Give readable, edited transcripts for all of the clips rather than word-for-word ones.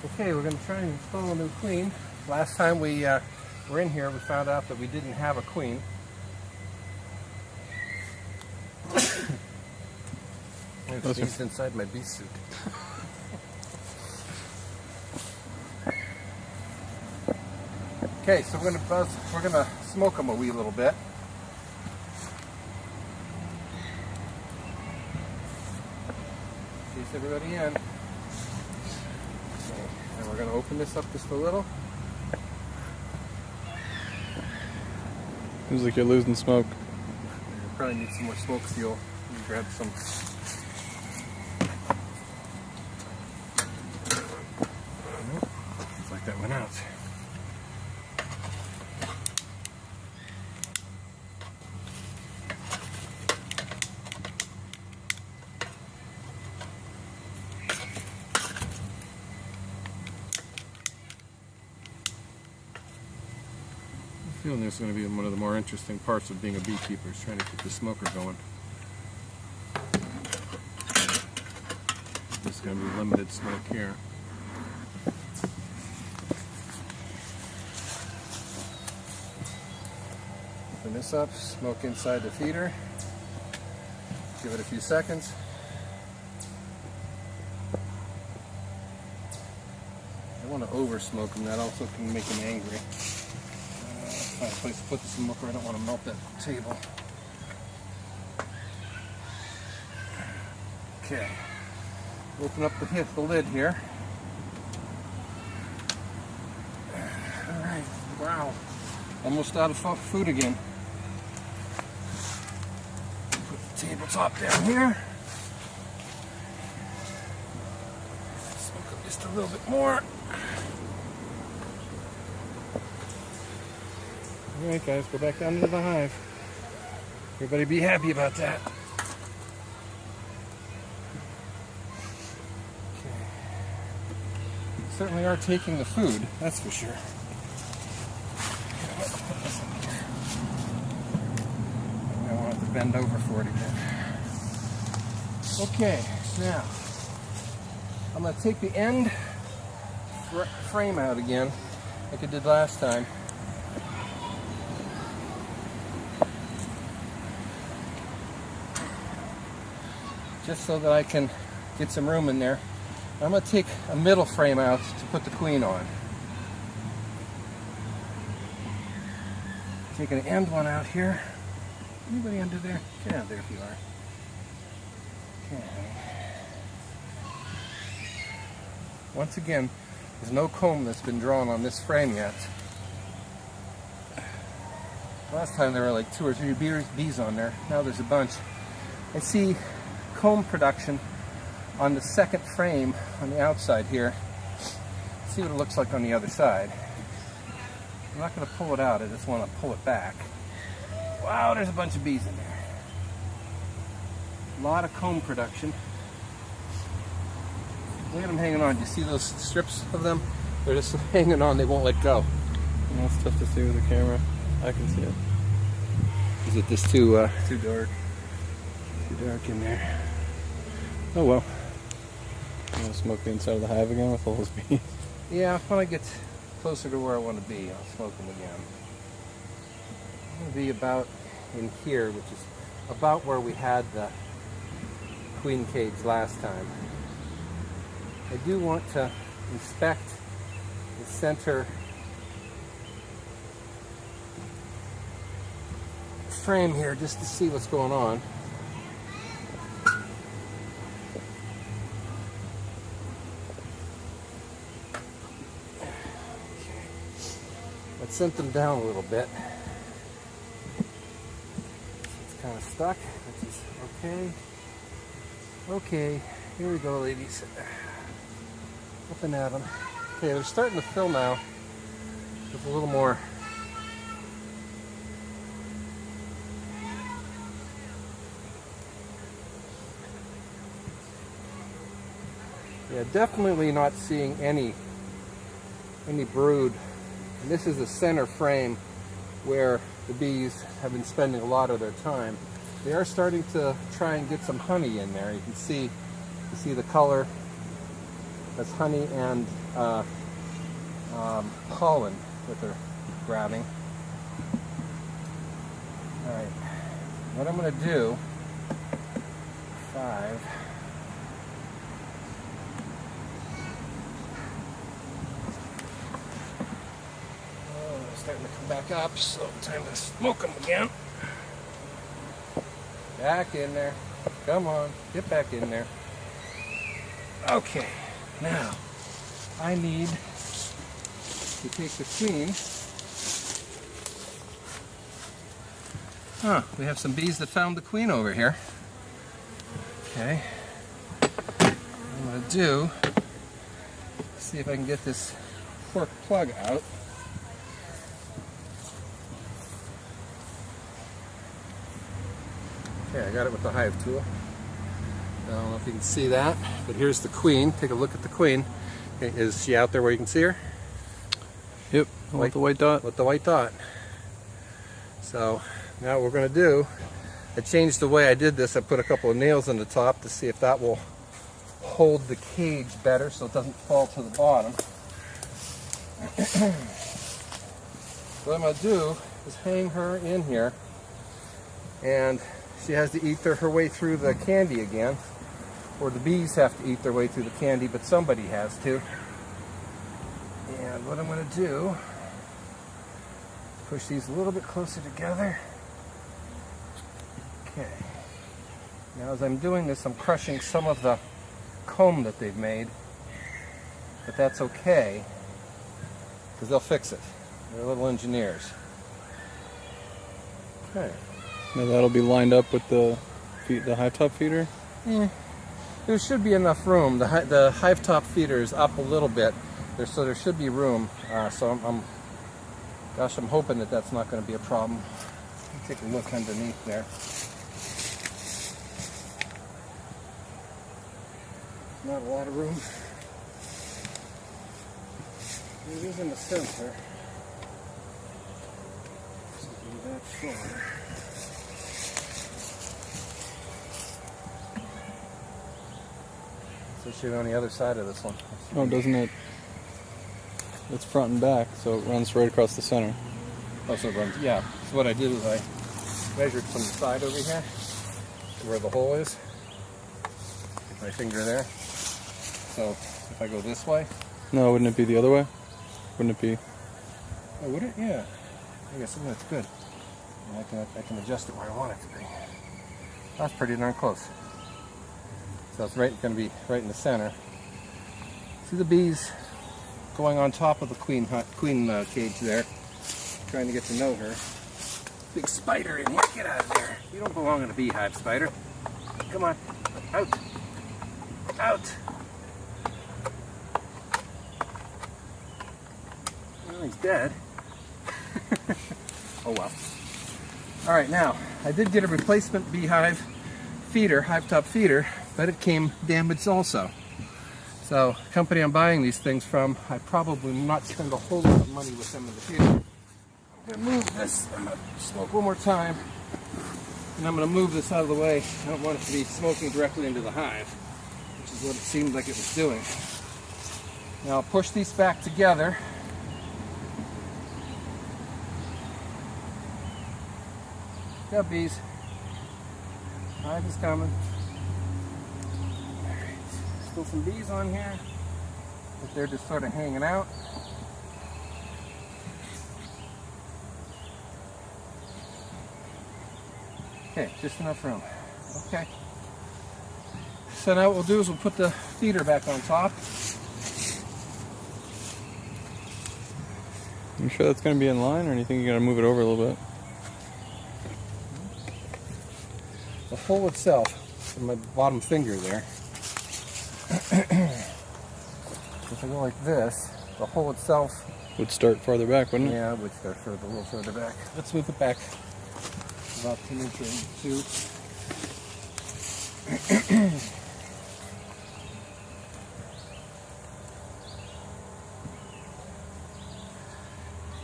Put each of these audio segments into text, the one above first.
Okay, we're going to try and install a new queen. Last time we were in here, we found out that we didn't have a queen. I sneezed inside my bee suit. Okay, so we're gonna smoke them a wee little bit. Chase everybody in. Okay, and we're gonna open this up just a little. Seems like you're losing smoke. You probably need some more smoke fuel. Let me grab some. Nope. Looks like that went out. I feel this is going to be one of the more interesting parts of being a beekeeper, is trying to keep the smoker going. There's going to be limited smoke here. Open this up, smoke inside the feeder. Give it a few seconds. I don't want to over smoke them, that also can make them angry. Find a place to put the smoker. I don't want to melt that table. Okay. Open up the lid here. Alright. Wow. Almost out of food again. Put the tabletop down here. Smoke up just a little bit more. Alright guys, go back down into the hive. Everybody be happy about that. Okay. Certainly are taking the food, that's for sure. I won't have to bend over for it again. Okay, now I'm going to take the end frame out again, like I did last time. Just so that I can get some room in there. I'm going to take a middle frame out to put the queen on. Take an end one out here. Anybody under there? Get out there if you are. Okay. Once again, there's no comb that's been drawn on this frame yet. Last time there were like 2 or 3 bees on there. Now there's a bunch. I see comb production on the second frame on the outside here. Let's see what it looks like on the other side. I'm not going to pull it out, I just want to pull it back. Wow, there's a bunch of bees in there. A lot of comb production. Look at them hanging on. Do you see those strips of them? They're just hanging on, they won't let go. Well, it's tough to see with the camera. I can see it. Is it just too dark? Too dark in there. Oh well. I'm going to smoke the inside of the hive again with all those bees. Yeah, when I get closer to where I want to be, I'll smoke them again. I'm going to be about in here, which is about where we had the queen cage last time. I do want to inspect the center frame here just to see what's going on. Let's sent them down a little bit. It's kind of stuck, which is okay. Okay, here we go, ladies. Up and at them. Okay, they're starting to fill now with a little more. Yeah, definitely not seeing any brood. And this is the center frame where the bees have been spending a lot of their time. They are starting to try and get some honey in there. You can see the color. That's honey and pollen that they're grabbing. All right, what I'm going to do, 5. Oh, they're starting to come back up, so time to smoke them again. Back in there. Come on, get back in there. Okay, now I need to take the queen. We have some bees that found the queen over here. Okay, what I'm going to do, see if I can get this cork plug out. Okay, I got it with the hive tool. I don't know if you can see that, but here's the queen. Take a look at the queen. Okay, is she out there where you can see her? Yep, with the white dot. With the white dot. So now what we're going to do, I changed the way I did this. I put a couple of nails on the top to see if that will hold the cage better so it doesn't fall to the bottom. What I'm going to do is hang her in here, and she has to eat her way through the candy again, or the bees have to eat their way through the candy, but somebody has to. And what I'm going to do, push these a little bit closer together. Okay. Now as I'm doing this, I'm crushing some of the comb that they've made, but that's okay, because they'll fix it. They're little engineers. Okay. Now that'll be lined up with the hive top feeder? There should be enough room. The hive top feeder is up a little bit, so there should be room. So I'm hoping that that's not going to be a problem. Let me take a look underneath there. Not a lot of room. It is in the center. So do that far. So she's on the other side of this one. Oh, doesn't it? It's front and back, so it runs right across the center. Oh, so it runs, yeah. So what I did is I measured from the side over here to where the hole is. Get my finger there. So if I go this way. No, wouldn't it be the other way? Wouldn't it be? Oh, would it? Yeah. I guess that's good. And I can adjust it where I want it to be. That's pretty darn close. So it's going to be right in the center. See the bees going on top of the queen cage there, trying to get to know her. Big spider in here. Get out of there. You don't belong in a beehive, spider. Come on. Out. Out. Well, he's dead. Oh well. All right, now I did get a replacement beehive feeder, hive top feeder, but it came damaged also. So the company I'm buying these things from, I probably will not spend a whole lot of money with them in the future. I'm going to move this. I'm going to smoke one more time, and I'm going to move this out of the way. I don't want it to be smoking directly into the hive, which is what it seemed like it was doing. Now I'll push these back together. Got bees. Hive is coming. Alright, still some bees on here, but they're just sort of hanging out. Okay, just enough room. Okay. So now what we'll do is we'll put the feeder back on top. You sure that's going to be in line, or do you think you're going to move it over a little bit? The hole itself, from my bottom finger there, if I go like this, the hole itself Would start farther back, wouldn't it? Yeah, it would start a little further back. Let's move it back about 2 inches or 2.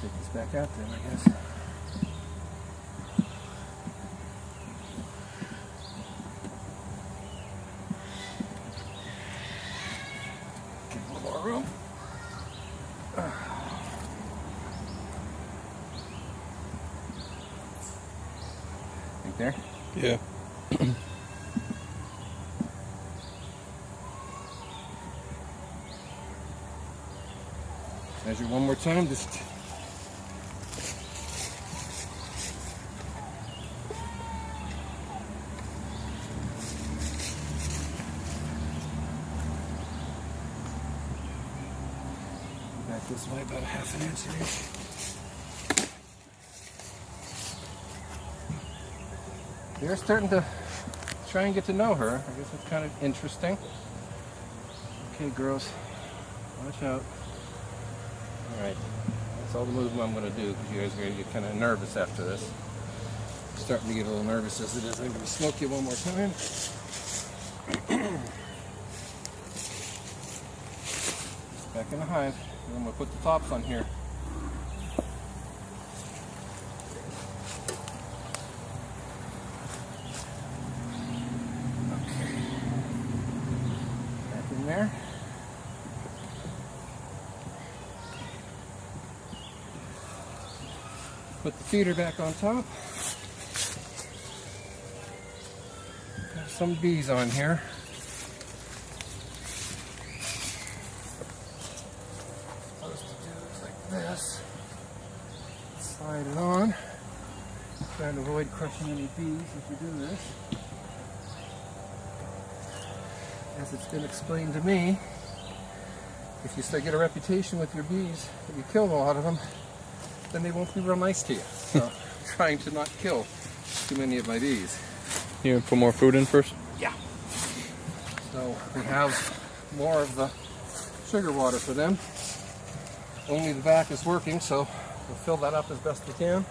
Take this back out then, I guess. right there. Yeah. Measure one more time, just back this way about a half an inch. They're starting to try and get to know her. I guess it's kind of interesting. Okay, girls, watch out. Alright, that's all the movement I'm going to do because you guys are going to get kind of nervous after this. I'm starting to get a little nervous as it is. I'm going to smoke you one more time. Back in the hive. And I'm going to put the tops on here. Okay. Back in there. Put the feeder back on top. Got some bees on here. Supposed to do it like this. Slide it on. Trying to avoid crushing any bees as you do this. As it's been explained to me, if you start get a reputation with your bees that you kill a lot of them, then they won't be real nice to you. So I'm trying to not kill too many of my bees. You gonna put more food in first? Yeah. So we have more of the sugar water for them. Only the back is working, so we'll fill that up as best we can.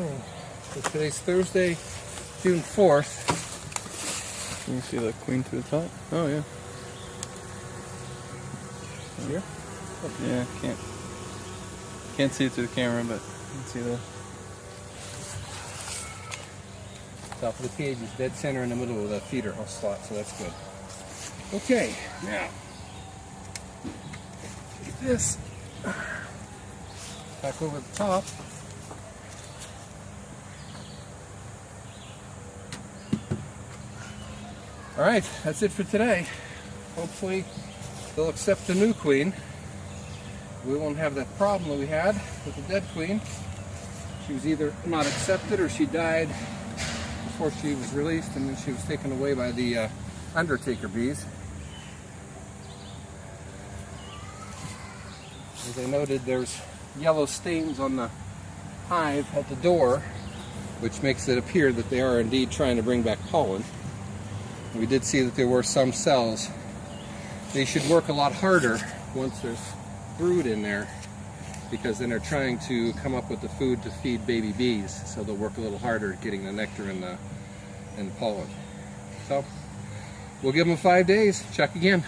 Okay, so today's Thursday, June 4th. You can see the queen to the top. Oh yeah. Here? Yeah, can't see it through the camera, but you can see the Top of the cage is dead center in the middle of the feeder slot, so that's good. Okay, now, get this back over the top. All right, that's it for today. Hopefully they'll accept the new queen. We won't have that problem that we had with the dead queen. She was either not accepted or she died before she was released, and then she was taken away by the undertaker bees. As I noted, there's yellow stains on the hive at the door, which makes it appear that they are indeed trying to bring back pollen. We did see that there were some cells. They should work a lot harder once there's brood in there, because then they're trying to come up with the food to feed baby bees, so they'll work a little harder at getting the nectar and the pollen. So we'll give them 5 days, check again.